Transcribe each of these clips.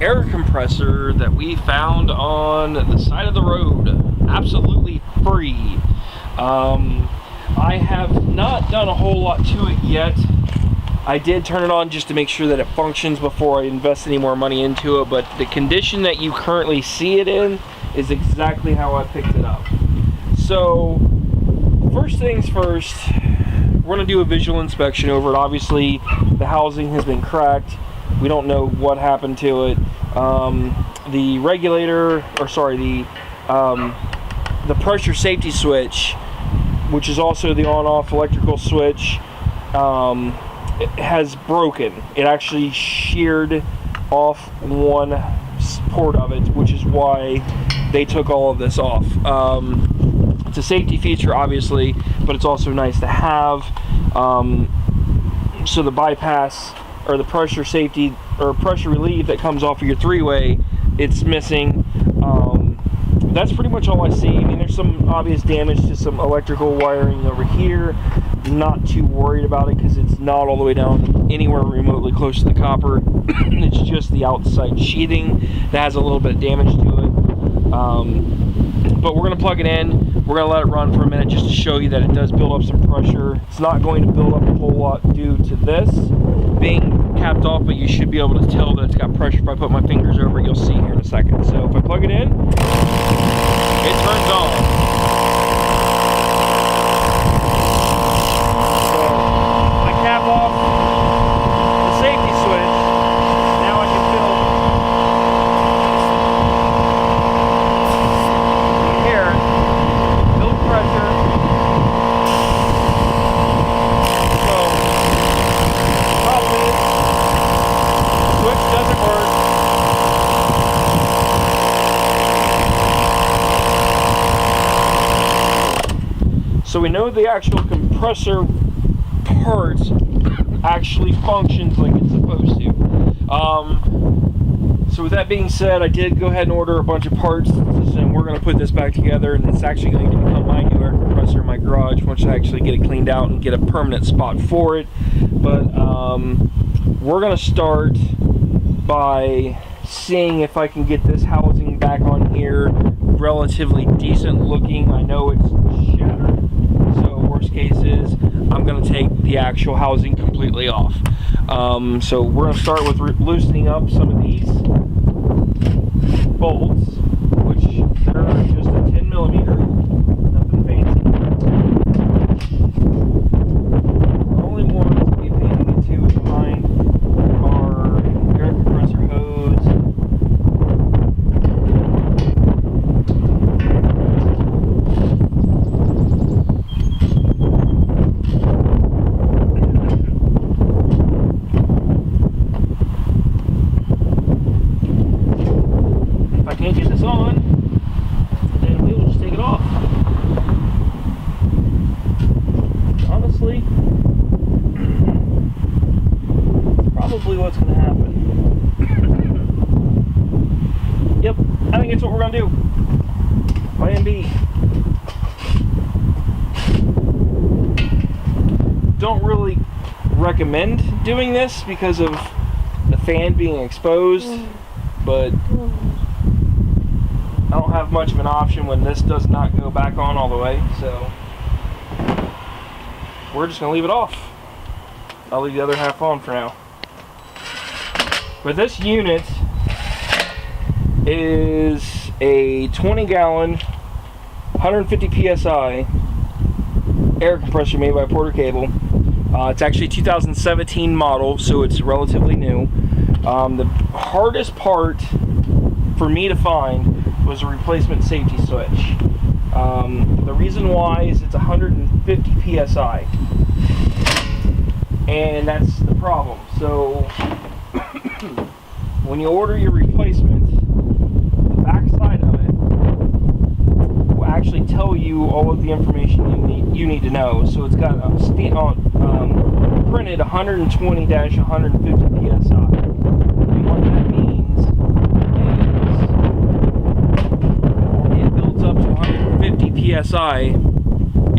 air compressor that we found on the side of the road, absolutely free. I have not done a whole lot to it yet. I did turn it on just to make sure that it functions before I invest any more money into it, but the condition that you currently see it in is exactly how I picked it up. So first things first, we're going to do a visual inspection over it. Obviously the housing has been cracked. We don't know what happened to it. The regulator, or sorry, the pressure safety switch, which is also the on-off electrical switch, it has broken. It actually sheared off one port of it, which is why they took all of this off. It's a safety feature, obviously, but it's also nice to have. So the bypass, or the pressure safety, or pressure relief that comes off of your three-way, it's missing. That's pretty much all I see. I mean, there's some obvious damage to some electrical wiring over here. Not too worried about it because it's not all the way down anywhere remotely close to the copper. It's just the outside sheathing that has a little bit of damage to it. But we're going to plug it in. We're going to let it run for a minute just to show you that it does build up some pressure. It's not going to build up a whole lot due to this being capped off, but you should be able to tell that it's got pressure if I put my fingers over it. You'll see here in a second. So if I plug it in, it turns on. So I cap off the safety switch. Now I can feel pressure. So, problem is, the switch doesn't work. So we know the actual compressor part actually functions like it's supposed to. So with that being said, I did go ahead and order a bunch of parts, and we're going to put this back together, and it's actually going to become my new air compressor in my garage once I actually get it cleaned out and get a permanent spot for it. But we're going to start by seeing if I can get this housing back on here relatively decent looking. I know it's shattered, so worst case is I'm going to take the actual housing completely off. So we're going to start with loosening up some of these bolts, which are just a 10 millimeter, nothing fancy. The only one to be paying into is behind our air compressor hose. Can't get this on, then we will just take it off. Honestly, probably what's going to happen. Yep, I think it's what we're going to do. Plan B. Don't really recommend doing this because of the fan being exposed, but I don't have much of an option when this does not go back on all the way, so we're just going to leave it off. I'll leave the other half on for now. But this unit is a 20-gallon, 150 PSI air compressor made by Porter Cable. It's actually a 2017 model, so it's relatively new. The hardest part for me to find was a replacement safety switch. The reason why is it's 150 PSI, and that's the problem. So when you order your replacement, the back side of it will actually tell you all of the information you need to know. So it's got printed 120-150 PSI. And what that means is it builds up to 150 PSI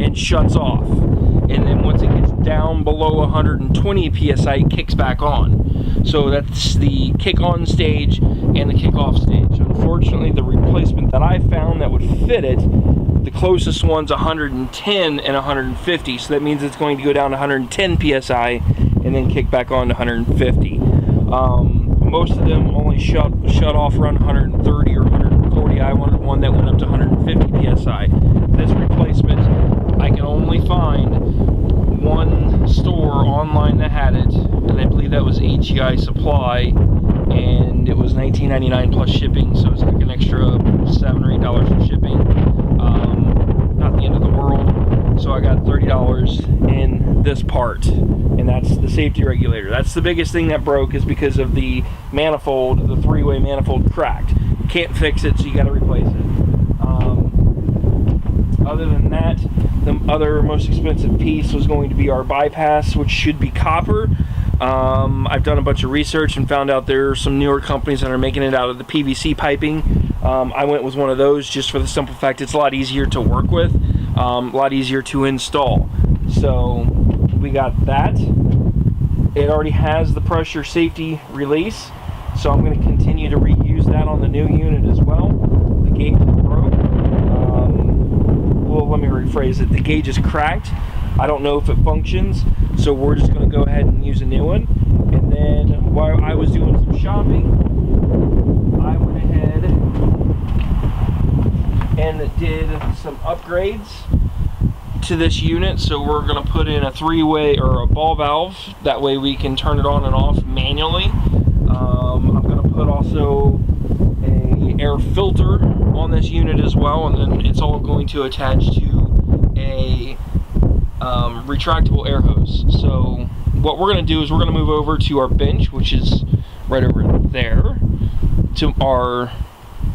and shuts off. And then once it gets down below 120 PSI, it kicks back on. So that's the kick-on stage and the kick-off stage. Unfortunately, the replacement that I found that would fit it, the closest one's 110 and 150, so that means it's going to go down to 110 psi and then kick back on to 150. Most of them only shut off around 130 or 140. I wanted one that went up to 150 psi. This replacement, I can only find one store online that had it, and I believe that was AGI Supply, and it was $19.99 plus shipping, so it's like an extra $7 or $8 for shipping. Not the end of the world. So I got $30 in this part, and that's the safety regulator. That's the biggest thing that broke, is because of the manifold, the three-way manifold cracked. You can't fix it, so you got to replace it. Other than that, the other most expensive piece was going to be our bypass, which should be copper. I've done a bunch of research and found out there are some newer companies that are making it out of the PVC piping. I went with one of those just for the simple fact it's a lot easier to work with, a lot easier to install. So we got that. It already has the pressure safety release, so I'm going to continue to reuse that on the new unit as well. The gauge broke. Well, let me rephrase it. The gauge is cracked. I don't know if it functions, so we're just going to go ahead and use a new one. And then while I was doing some shopping, I went ahead and did some upgrades to this unit. So we're going to put in a three-way or a ball valve. That way we can turn it on and off manually. I'm going to put also a air filter on this unit as well, and then it's all going to attach to a retractable air hose. So what we're going to do is we're going to move over to our bench, which is right over there, to our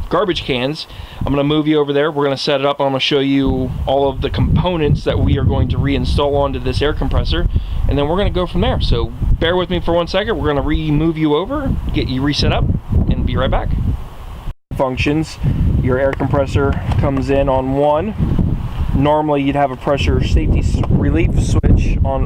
garbage cans. I'm going to move you over there. We're going to set it up. I'm going to show you all of the components that we are going to reinstall onto this air compressor, and then we're going to go from there. So bear with me for 1 second. We're going to move you over, get you reset up, and be right back. Functions. Your air compressor comes in on one. Normally you'd have a pressure safety relief switch on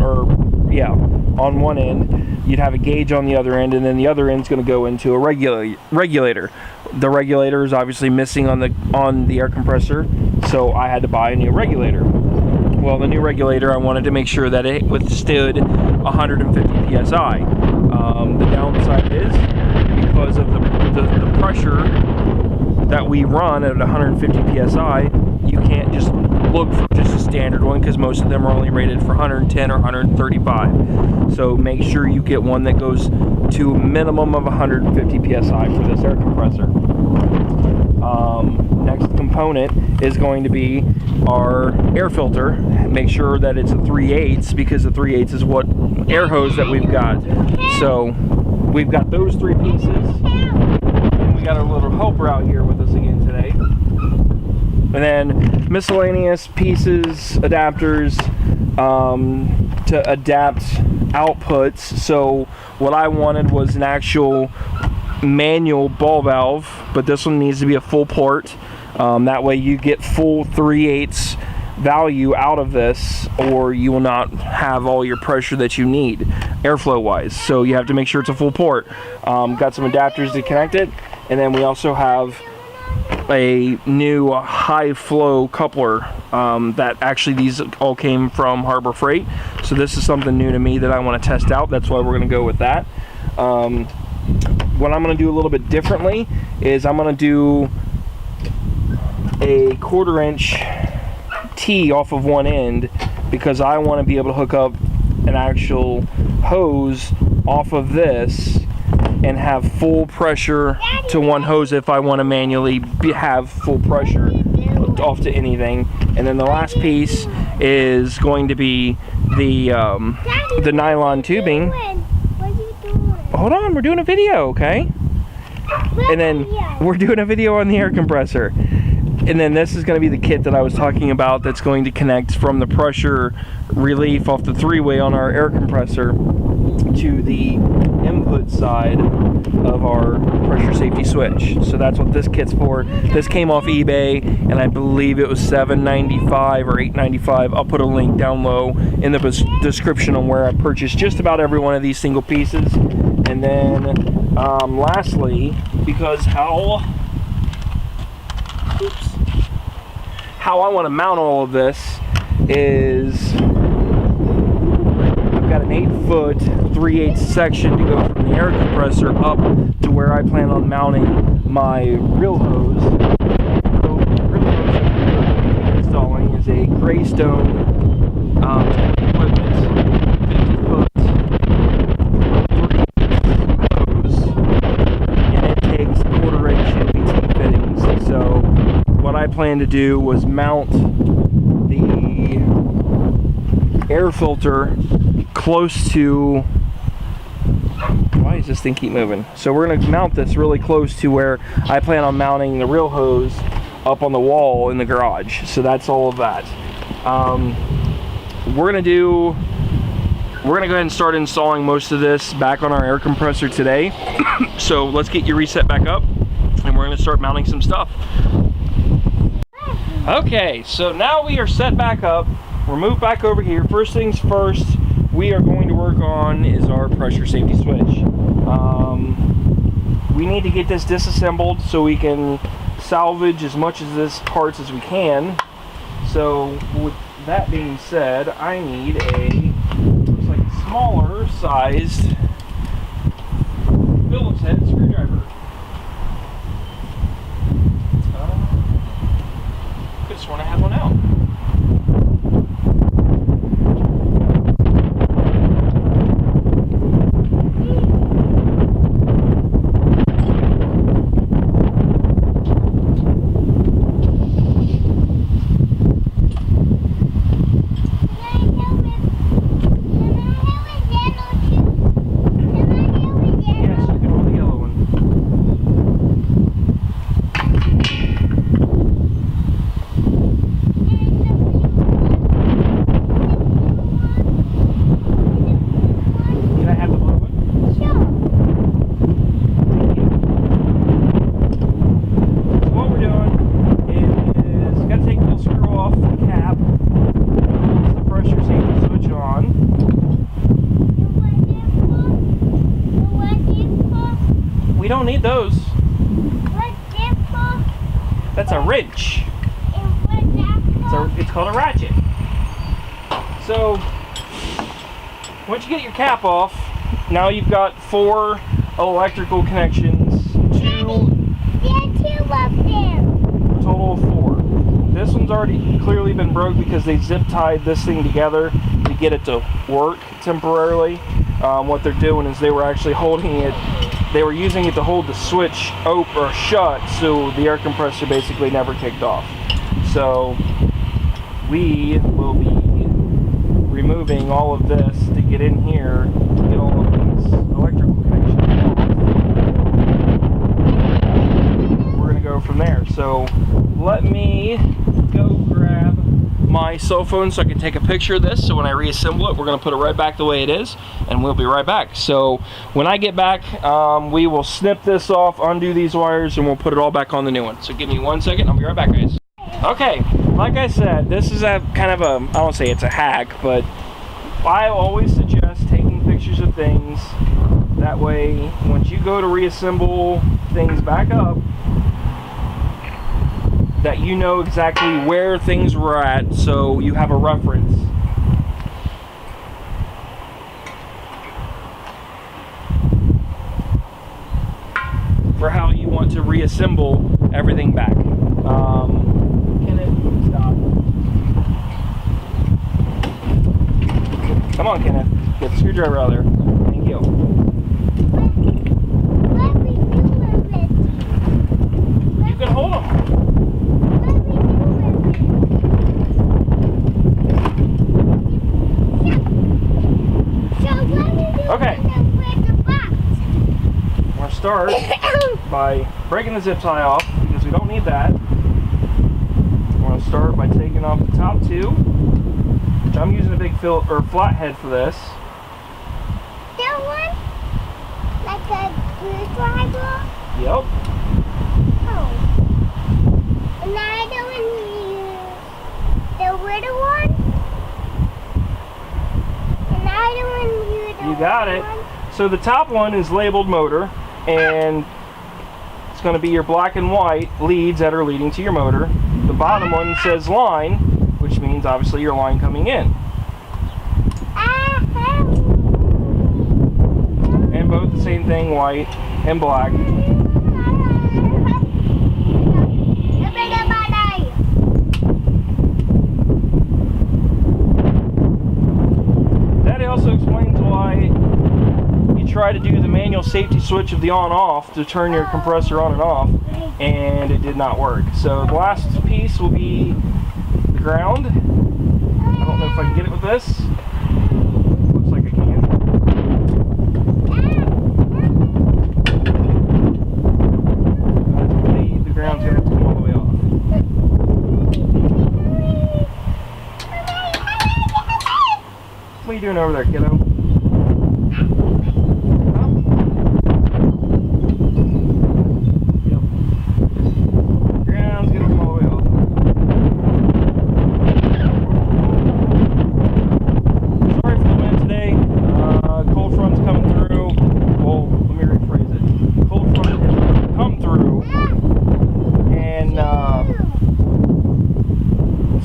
one end. You'd have a gauge on the other end, and then the other end's going to go into a regulator. The regulator is obviously missing on the air compressor, so I had to buy a new regulator. Well, the new regulator, I wanted to make sure that it withstood 150 psi. The downside is because of the pressure that we run at 150 psi, you can't just look for just a standard one, because most of them are only rated for 110 or 135. So make sure you get one that goes to a minimum of 150 psi for this air compressor. Next component is going to be our air filter. Make sure that it's a 3/8, because the 3/8 is what air hose that we've got. So we've got those three pieces. And we got our little helper out here with us again today. And then miscellaneous pieces, adapters to adapt outputs. So what I wanted was an actual manual ball valve, but this one needs to be a full port. That way you get full 3/8 value out of this, or you will not have all your pressure that you need airflow wise. So you have to make sure it's a full port. Got some adapters to connect it, and then we also have a new high flow coupler that actually these all came from Harbor Freight. So this is something new to me that I want to test out. That's why we're going to go with that. What I'm going to do a little bit differently is I'm going to do a 1/4 inch T off of one end, because I want to be able to hook up an actual hose off of this and have full pressure to one hose if I want to manually have full pressure hooked off to anything. And then the last piece is going to be the nylon tubing. Hold on, we're doing a video, okay? And then we're doing a video on the air compressor. And then this is going to be the kit that I was talking about that's going to connect from the pressure relief off the three-way on our air compressor to the input side of our pressure safety switch. So that's what this kit's for. This came off eBay, and I believe it was $7.95 or $8.95. I'll put a link down low in the description on where I purchased just about every one of these single pieces. And then lastly, because how I want to mount all of this is I've got an 8-foot 3/8 section to go from the air compressor up to where I plan on mounting my reel hose. So the reel hose I'm installing is a Greystone equipment 50-foot 3/8 hose, and it takes 1/4-inch NPT fittings. So what I plan to do was mount the air filter close to, why does this thing keep moving? So we're going to mount this really close to where I plan on mounting the reel hose up on the wall in the garage. So that's all of that. We're going to go ahead and start installing most of this back on our air compressor today. So let's get you reset back up and we're going to start mounting some stuff. Okay, so now we are set back up. We're moved back over here. First things first, we are going to work on is our pressure safety switch. We need to get this disassembled so we can salvage as much of this parts as we can. So with that being said, I need a, looks like a smaller sized Phillips head screwdriver. Could have sworn I had one out. Don't need those. What's it for? That's a wrench. And what's that for? It's called a ratchet. So once you get your cap off, now you've got 4 electrical connections. There are 2 up there. A total of 4. This one's already clearly been broke because they zip tied this thing together to get it to work temporarily. What they're doing is they were actually holding it. They were using it to hold the switch open or shut, so the air compressor basically never kicked off. So we will be removing all of this to get in here to get all of these electrical connections off. We're going to go from there. So let me go grab my cell phone so I can take a picture of this, so when I reassemble it we're going to put it right back the way it is and we'll be right back. So when I get back we will snip this off, undo these wires, and we'll put it all back on the new one. So give me 1 second, I'll be right back, guys. Okay, like I said, this is a kind of a, I won't say it's a hack, but I always suggest taking pictures of things. That way once you go to reassemble things back up, that you know exactly where things were at, so you have a reference. For how you want to reassemble everything back. Kenneth, stop. Come on, Kenneth. Get the screwdriver out of there. Thank you. What we do with it? You can hold them. Okay. We're going to start by breaking the zip tie off because we don't need that. We're going to start by taking off the top 2, which I'm using a big flathead for this. That one? Like a screwdriver? Yep. Oh. And I don't use the little one? And I don't use the You got it. one? So the top one is labeled motor, and it's going to be your black and white leads that are leading to your motor. The bottom one says line, which means obviously your line coming in. And both the same thing, white and black. That also explains why you try to do the manual safety switch of the on-off to turn your compressor on and off, and it did not work. So the last piece will be the ground. I don't know if I can get it with this. Looks like I can. The ground's going to have to come all the way off. What are you doing over there, kiddo?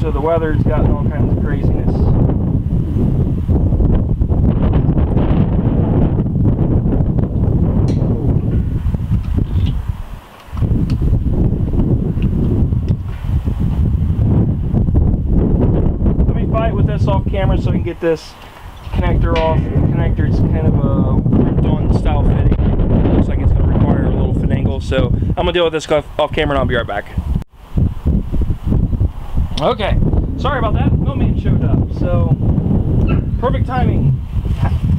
So the weather's gotten all kinds of craziness. Let me fight with this off camera so I can get this connector off. The connector's kind of a ripped-on style fitting. It looks like it's going to require a little finagle, so I'm going to deal with this off camera and I'll be right back. Okay, sorry about that. No man showed up, so perfect timing.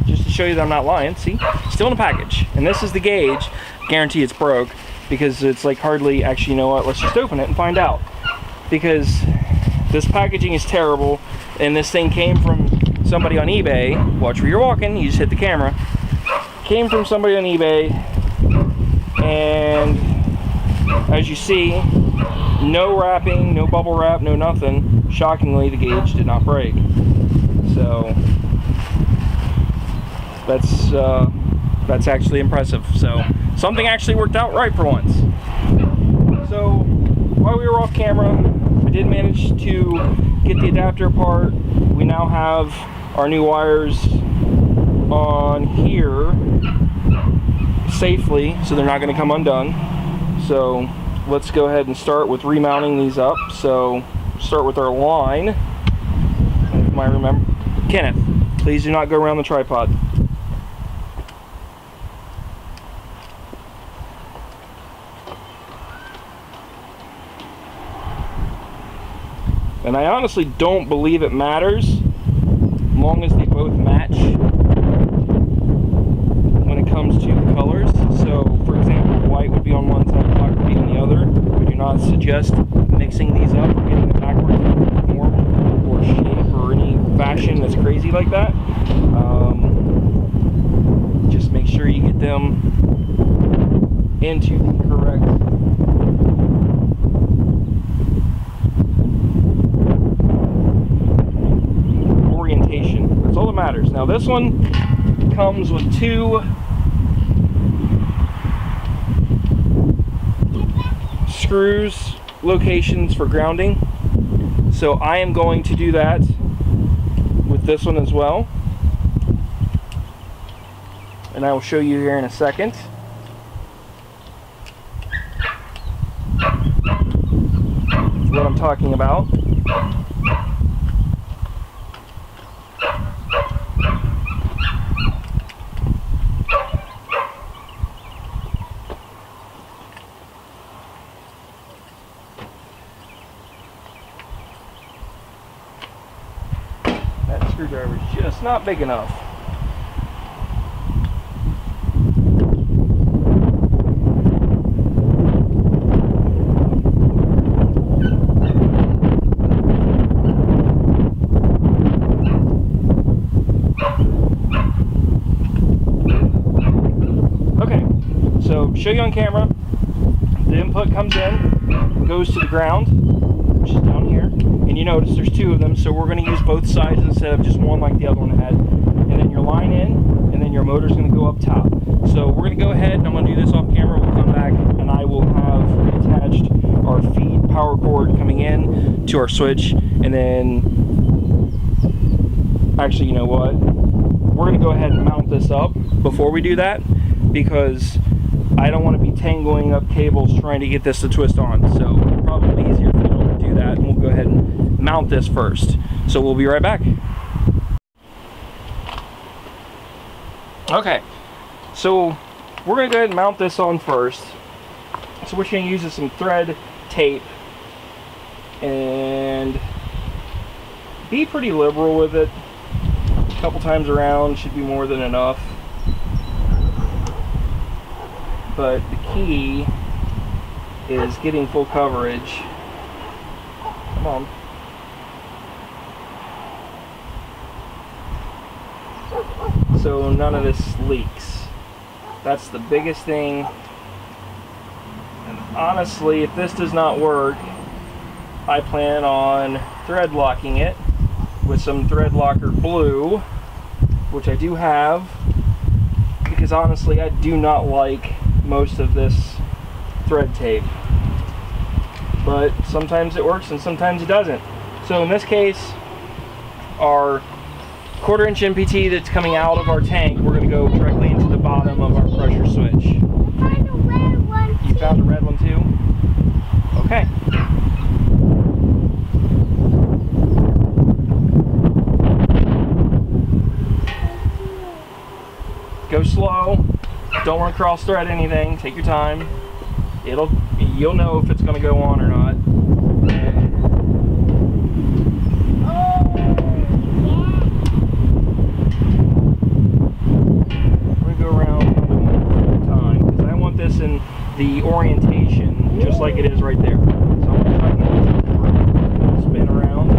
Just to show you that I'm not lying. See, still in a package, and this is the gauge. Guarantee it's broke because it's like hardly. Actually, you know what? Let's just open it and find out. Because this packaging is terrible, and this thing came from somebody on eBay. Watch where you're walking. You just hit the camera. Came from somebody on eBay, and as you see. No wrapping, no bubble wrap, no nothing. Shockingly, the gauge did not break. So that's actually impressive. So something actually worked out right for once. So while we were off camera, I did manage to get the adapter apart. We now have our new wires on here safely, so they're not going to come undone. So let's go ahead and start with remounting these up. So start with our line. You might remember. Kenneth, please do not go around the tripod. And I honestly don't believe it matters as long as they both match when it comes to colors. So for example, white would be on one side, black would be on the other. We do not suggest mixing these up or getting them backwards in form or shape or any fashion that's crazy like that. Just make sure you get them into the correct orientation. That's all that matters. Now this one comes with two screws locations for grounding, so I am going to do that with this one as well, and I will show you here in a second. What I'm talking about. Screwdriver is just not big enough. Okay, so show you on camera. The input comes in, goes to the ground, which is down here. And you notice there's two of them, so we're going to use both sides instead of just one like the other one had. And then your line in, and then your motor's going to go up top. So we're going to go ahead and I'm going to do this off camera. We'll come back and I will have attached our feed power cord coming in to our switch, and then actually, you know what, we're going to go ahead and mount this up before we do that, because I don't want to be tangling up cables trying to get this to twist on. So probably easier if we don't do that, and we'll go ahead and mount this first. So we'll be right back. Okay, so we're going to go ahead and mount this on first. So what you're going to use is some thread tape, and be pretty liberal with it. A couple times around should be more than enough. But the key is getting full coverage. Come on. So none of this leaks. That's the biggest thing. And honestly, if this does not work, I plan on thread locking it with some thread locker blue, which I do have, because honestly I do not like most of this thread tape, but sometimes it works and sometimes it doesn't. So in this case, our 1/4 inch MPT that's coming out of our tank, we're going to go directly into the bottom of our pressure switch. I found a red one. You found a red one too? Okay. Go slow. Don't want to cross thread anything. Take your time. You'll know if it's going to go on or not. In the orientation, just like it is right there. So I'm going to try to get this to spin around.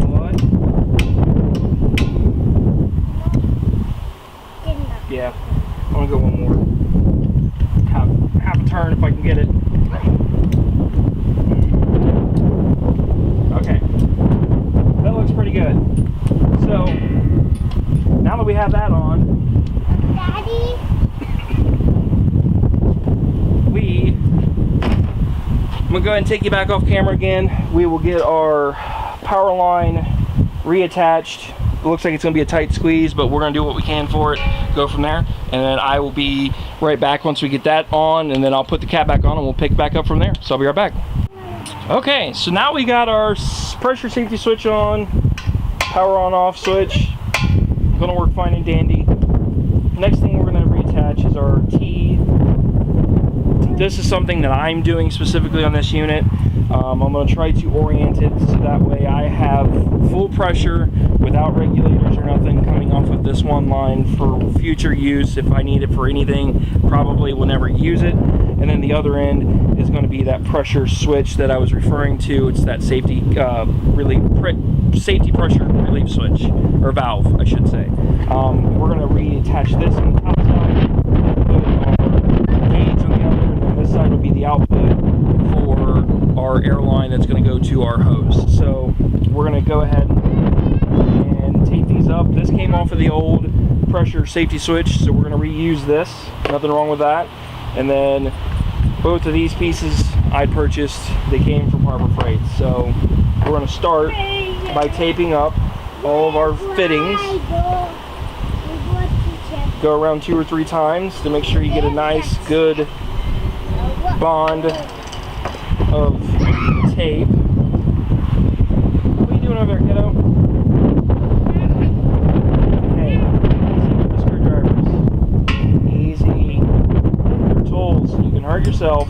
What? Yeah, I'm going to go one more. Half a turn if I can get it. Okay. That looks pretty good. So, now that we have that on, Daddy? I'm going to go ahead and take you back off camera again. We will get our power line reattached. It looks like it's going to be a tight squeeze, but we're going to do what we can for it, go from there, and then I will be right back once we get that on, and then I'll put the cap back on and we'll pick back up from there. So I'll be right back. Okay, so now we got our pressure safety switch on, power on off switch, gonna work fine and dandy. Next thing we're gonna reattach is our T. This is something that I'm doing specifically on this unit. I'm gonna try to orient it so that way I have full pressure without regulators or nothing coming off of this one line for future use. If I need it for anything, probably will never use it. And then the other end is going to be that pressure switch that I was referring to. It's that safety safety pressure relief switch, or valve, I should say. We're going to reattach this on the top side, put our gauge on the other, and then this side will be the output for our air line that's going to go to our hose. So we're going to go ahead and tape these up. This came off of the old pressure safety switch, so we're going to reuse this. Nothing wrong with that. And then both of these pieces I purchased, they came from Harbor Freight. So we're going to start by taping up all of our fittings. Go around 2 or 3 times to make sure you get a nice, good bond of tape. What are you doing over there, kiddo? Okay, easy with the screwdrivers. Easy. Your tools, you can hurt yourself.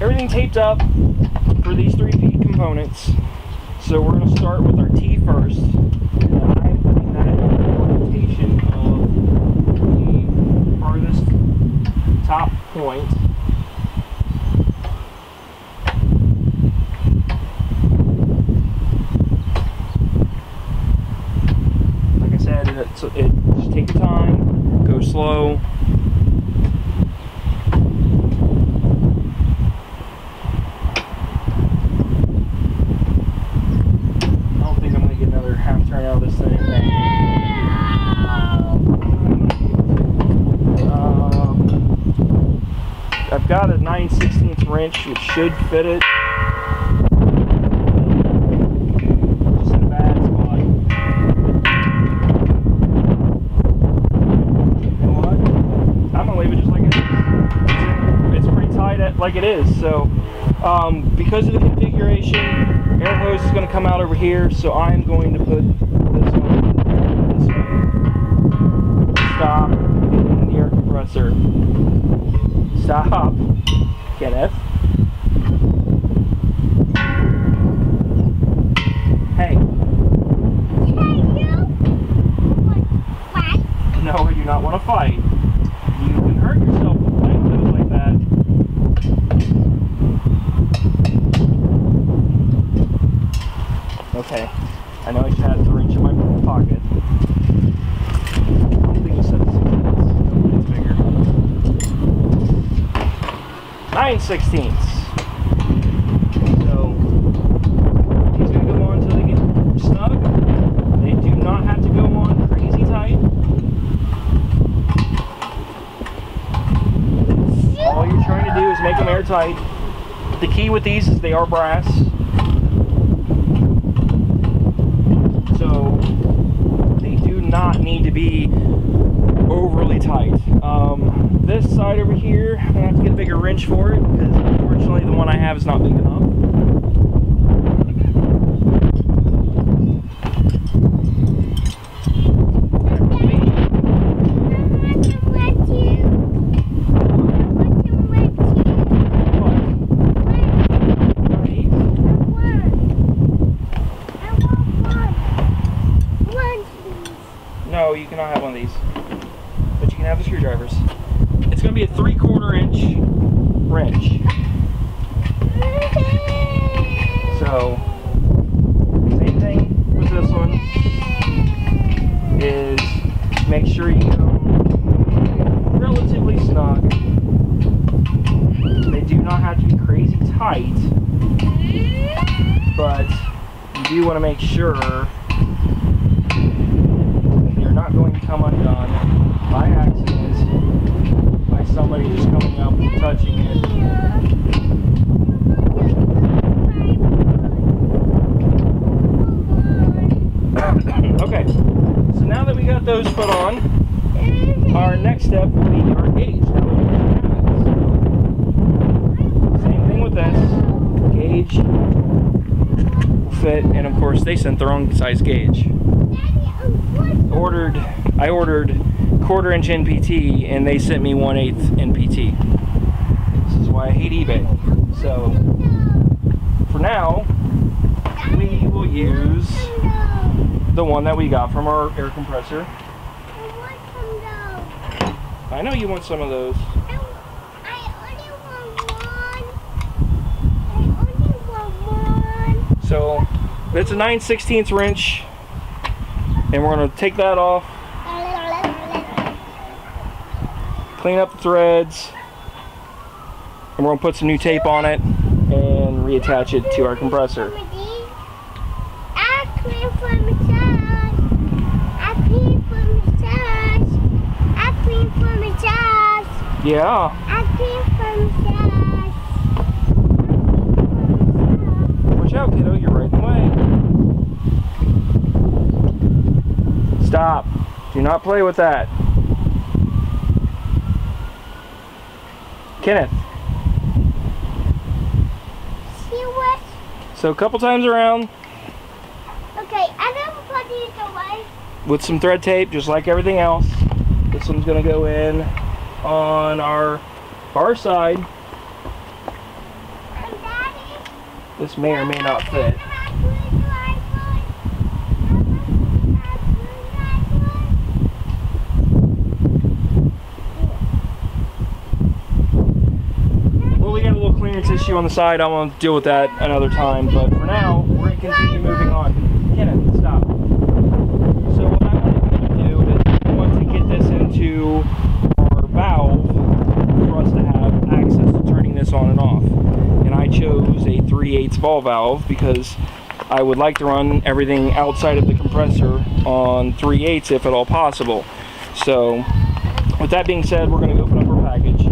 everything taped up for these 3-piece components. So we're going to start with our T first. And I'm putting that in the orientation of the farthest top point. Like I said, just take your time, go slow. Turn out this thing. I've got a 9/16 wrench which should fit it. Just in a bad spot. You know what? I'm gonna leave it just like it is. It's pretty tight like it is. So because of the configuration, air hose is going to come out over here, so I'm going to put this one this way. Stop hitting the air compressor. Stop, Kenneth. Hey. Hey, you. Want to fight? No, I do not want to fight. You can hurt yourself with playing with those like that. Okay, I know I should have the wrench in my pocket. I don't think you said 6 minutes. No, it's bigger. 9/16. So, these are going to go on until they get snug. They do not have to go on crazy tight. All you're trying to do is make them airtight. The key with these is they are brass. So they do not need to be overly tight. This side over here, I'm gonna have to get a bigger wrench for it because unfortunately the one I have is not big enough. No, you cannot have one of these, but you can have the screwdrivers. It's going to be a 3/4 inch wrench. So, same thing with this one, is make sure you get them relatively snug. They do not have to be crazy tight, but you do want to make sure not going to come undone by accident by somebody just coming up and touching it. Okay, so now that we got those put on, our next step will be our gauge. Same thing with this. Gauge will fit, and of course they sent the wrong size gauge. I ordered 1/4 inch NPT and they sent me 1/8 NPT. This is why I hate eBay. So for now, we will use the one that we got from our air compressor. I know you want some of those. So it's a 9/16 wrench. And we're going to take that off, clean up the threads, and we're going to put some new tape on it and reattach it to our compressor. Yeah. Watch out, kiddo, you're right in the way. Stop. Do not play with that. Kenneth. See what? So a couple times around. Okay, I'm going to put these away. With some thread tape, just like everything else. This one's going to go in on our far side. this may or may not fit. Well, we got a little clearance issue on the side. I'm going to deal with that another time, but for now, we're going to continue moving on. Kenneth, stop. So what I want to do is I want to get this into our valve for us to have access to turning this on and off. And I chose a 3/8 ball valve because I would like to run everything outside of the compressor on 3/8 if at all possible. So with that being said, we're going to open up our package.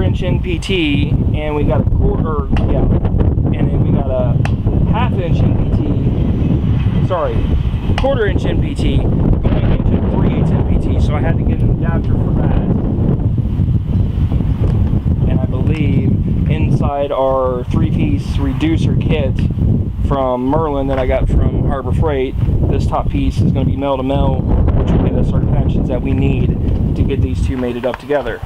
Inch NPT, and we got a quarter, yeah, and then we got a half-inch NPT, sorry, quarter-inch NPT going into 3/8 NPT, so I had to get an adapter for that. And I believe inside our 3-piece reducer kit from Merlin that I got from Harbor Freight, this top piece is going to be male-to-male, which will get us our connections that we need to get these two mated up together.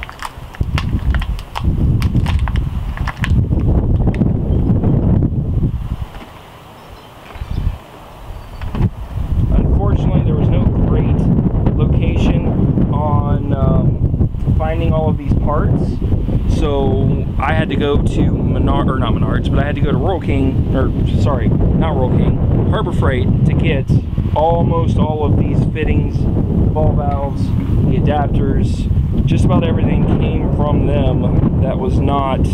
Finding all of these parts, so I had to go to I had to go to Harbor Freight to get almost all of these fittings, the ball valves, the adapters, just about everything came from them that was not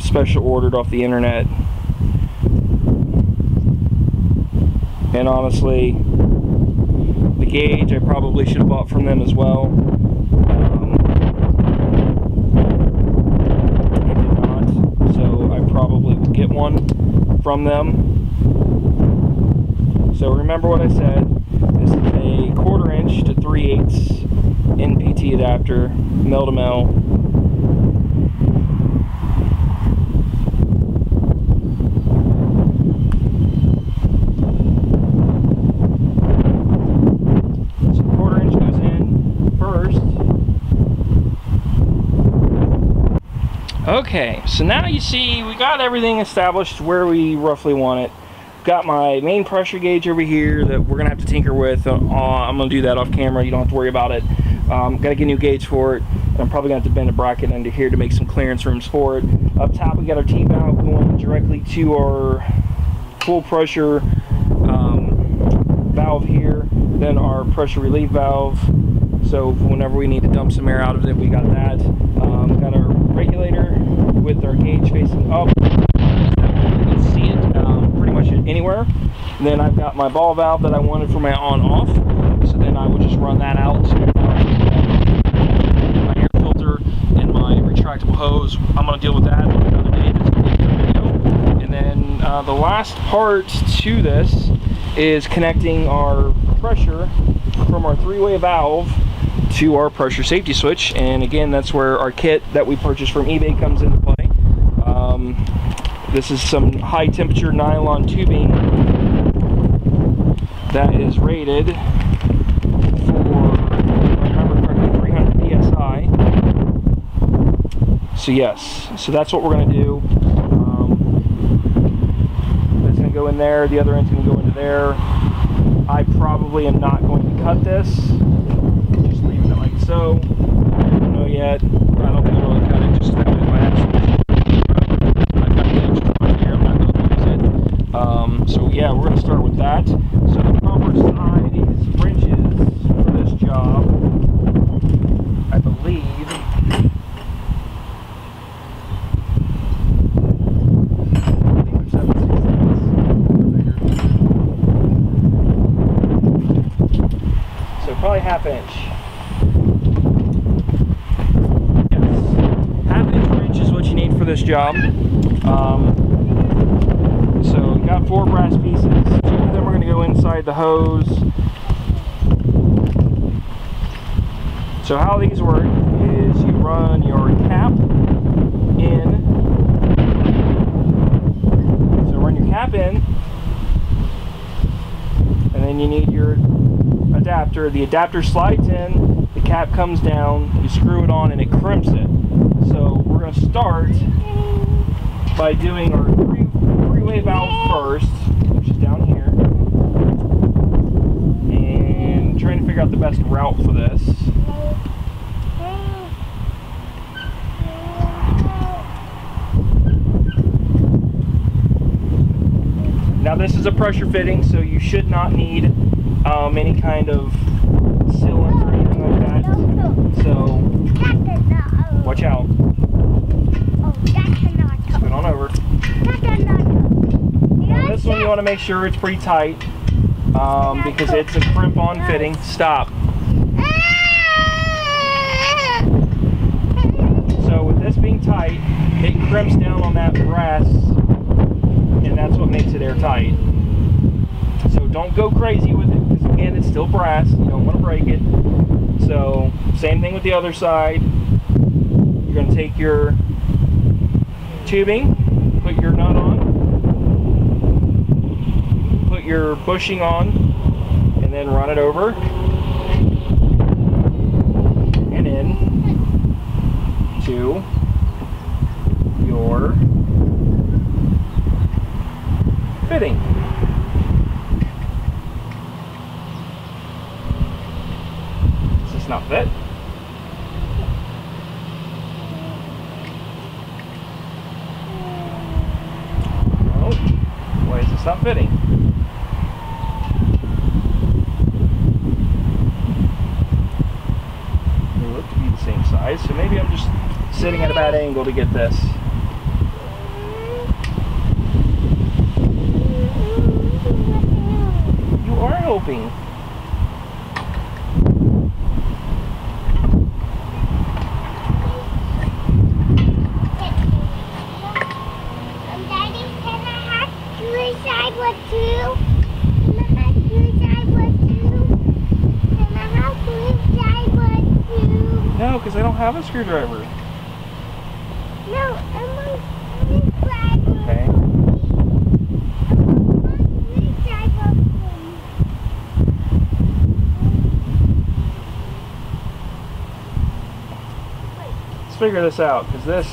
special ordered off the internet. And honestly, the gauge I probably should have bought from them as well. I did not, so I probably will get one from them. So remember what I said. This is a 1/4 inch to 3/8 NPT adapter, male to male. Okay, so now you see we got everything established where we roughly want it. Got my main pressure gauge over here that we're gonna have to tinker with. I'm gonna do that off camera. You don't have to worry about it. Gotta get a new gauge for it. I'm probably gonna have to bend a bracket under here to make some clearance rooms for it. Up top, we got our T-valve going directly to our full pressure valve here. Then our pressure relief valve. So whenever we need to dump some air out of it, we got that. Got our regulator with our gauge facing up. You can see it pretty much anywhere. And then I've got my ball valve that I wanted for my on-off. So then I would just run that out to my air filter and my retractable hose. I'm going to deal with that another day. This will be another video. And then the last part to this is connecting our pressure from our 3-way valve to our pressure safety switch, and again, that's where our kit that we purchased from eBay comes into play. This is some high temperature nylon tubing that is rated for, if I remember correctly, 300 psi. So yes, so that's what we're going to do. That's going to go in there, the other end's going to go into there. I probably am not going to cut this. Just leave it like so. I don't know yet. I don't think I'm going to cut it. Just that way if I actually I got the extra right here, I'm not going to lose it. So yeah, we're going to start with that. So the proper size wrenches for this job, I believe, are 7/16. So probably 1/2 inch. Yes, 1/2 inch wrench is what you need for this job. So we got 4 brass pieces. 2 of them are going to go inside the hose. So how these work is you run your cap in. So run your cap in, and then you need your adapter. The adapter slides in, the cap comes down, you screw it on, and it crimps it. So we're going to start by doing our three-way valve first, which is down here, and trying to figure out the best route for this. Now this is a pressure fitting, so you should not need any kind of sealant or anything like that. So watch out. Scoot on over. Now this one you want to make sure it's pretty tight because it's a crimp-on fitting. Stop. So with this being tight, it crimps down on that brass, and that's what makes it airtight. So don't go crazy with it, because again, it's still brass. You don't want to break it. So same thing with the other side. You're going to take your tubing, put your nut on, put your bushing on, and then run it over and in to your fitting. Does this not fit? No. Why is this not fitting? They look to be the same size, so maybe I'm just sitting at a bad angle to get this. You are helping. Daddy, can I have suicide with you? Can I have suicide with you? Can I have suicide with you? No, because I don't have a screwdriver. No, I want suicide with Okay. I want suicide with Let's figure this out, because this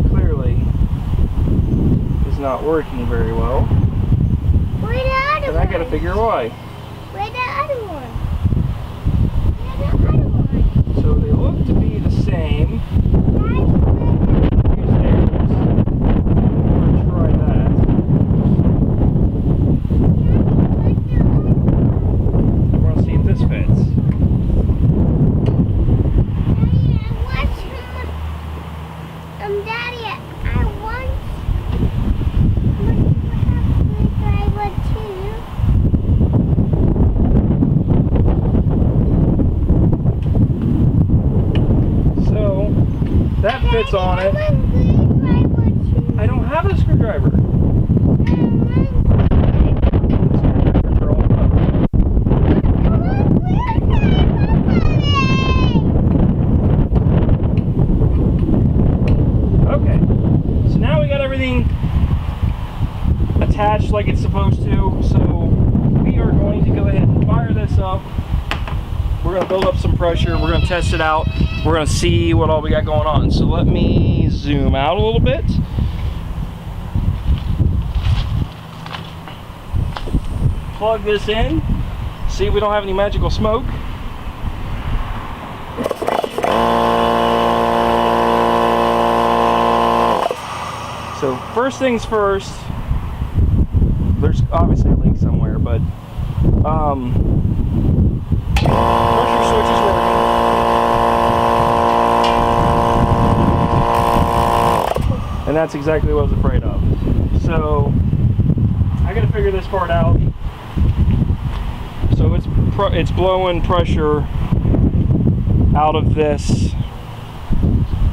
clearly is not working very well. Where the other And I gotta figure why. Where the other one? Where the other one? So they look to be the same. Daddy, Here's theirs. We're gonna try that. We're gonna see if this fits. Daddy, I want So that fits on it. I don't have a screwdriver. Screwdrivers are all up. Okay, so now we got everything attached like it's supposed to, so we are going to go ahead and fire this up. We're going to build up some pressure, we're going to test it out, we're going to see what all we got going on. So let me zoom out a little bit. Plug this in, see if we don't have any magical smoke. So first things first, there's obviously a leak somewhere, but pressure switch is working. And that's exactly what I was afraid of. So I gotta figure this part out. So it's blowing pressure out of this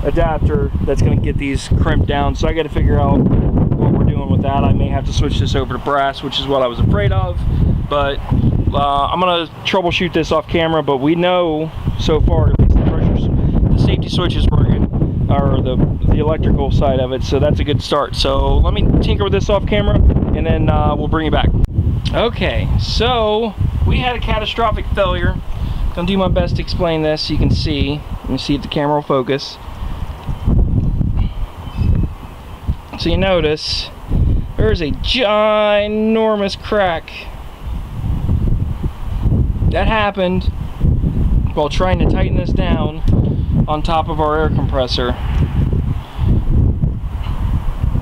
adapter that's going to get these crimped down, so I got to figure out what we're doing with that. I may have to switch this over to brass, which is what I was afraid of. But I'm gonna troubleshoot this off camera. But we know so far, at least the safety switch is working, or the electrical side of it. So that's a good start. So let me tinker with this off camera, and then we'll bring you back. Okay, so we had a catastrophic failure. Gonna do my best to explain this so you can see. Let me see if the camera will focus. So you notice there's a ginormous crack that happened while trying to tighten this down on top of our air compressor,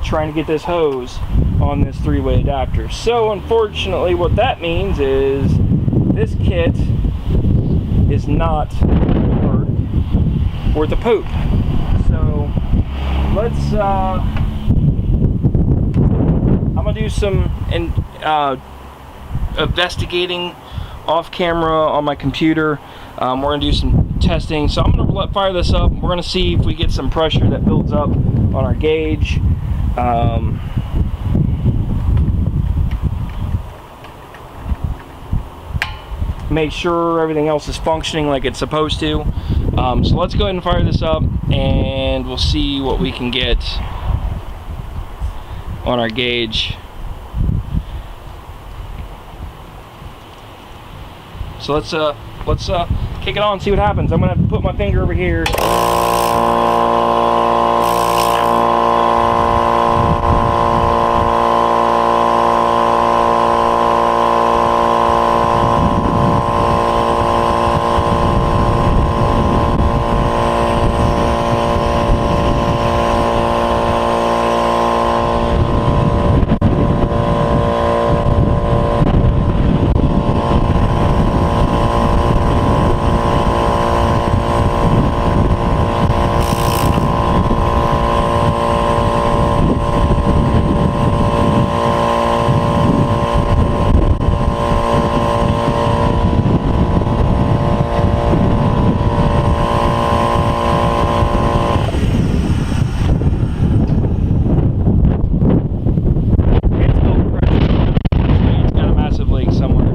trying to get this hose on this three-way adapter. So unfortunately what that means is this kit is not worth a poop. So let's I'm gonna do some investigating off camera on my computer. We're gonna do some testing. So I'm gonna fire this up. We're gonna see if we get some pressure that builds up on our gauge. Make sure everything else is functioning like it's supposed to. So let's go ahead and fire this up, and we'll see what we can get on our gauge. So let's kick it on and see what happens. I'm gonna have to put my finger over here.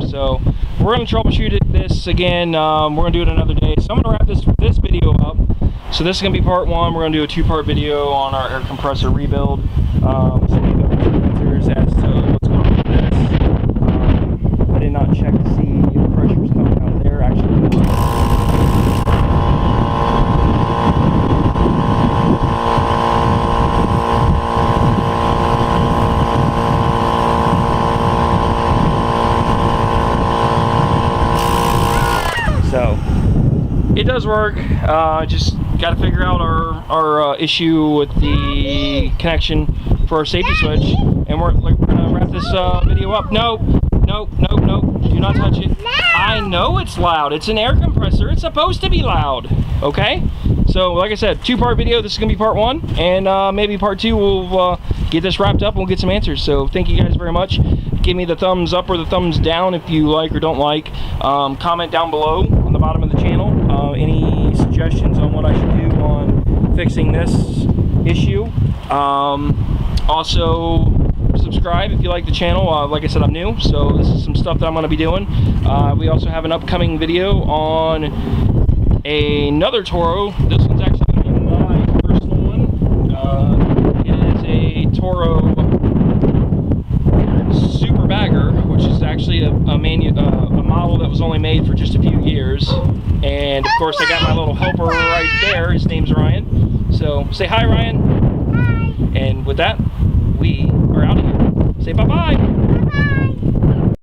So we're going to troubleshoot this again. We're going to do it another day. So I'm going to wrap this video up. So this is going to be part one. We're going to do a two-part video on our air compressor rebuild. So we got answers as to what's going on with this. I did not check to see if the pressure was coming out of there. Actually, it was. So it does work. Just got to figure out our issue with the connection for our safety switch, and we're gonna wrap this video up. Nope. Do not touch it. I know it's loud. It's an air compressor. It's supposed to be loud. Okay. So like I said, two-part video. This is gonna be part one, and maybe part two we'll get this wrapped up and we'll get some answers. So thank you guys very much. Give me the thumbs up or the thumbs down if you like or don't like. Comment down below on the bottom of the channel any suggestions on what I should do on fixing this issue. Also subscribe if you like the channel. Like I said, I'm new, so this is some stuff that I'm going to be doing. We also have an upcoming video on another Toro. This one's actually going to be my personal one. It is a Toro Super Bagger, which is actually a model that was only made for just a few years. And of course I got my little helper right there. His name's Ryan. So say hi, Ryan. Hi. And with that, we are out of here. Say bye-bye.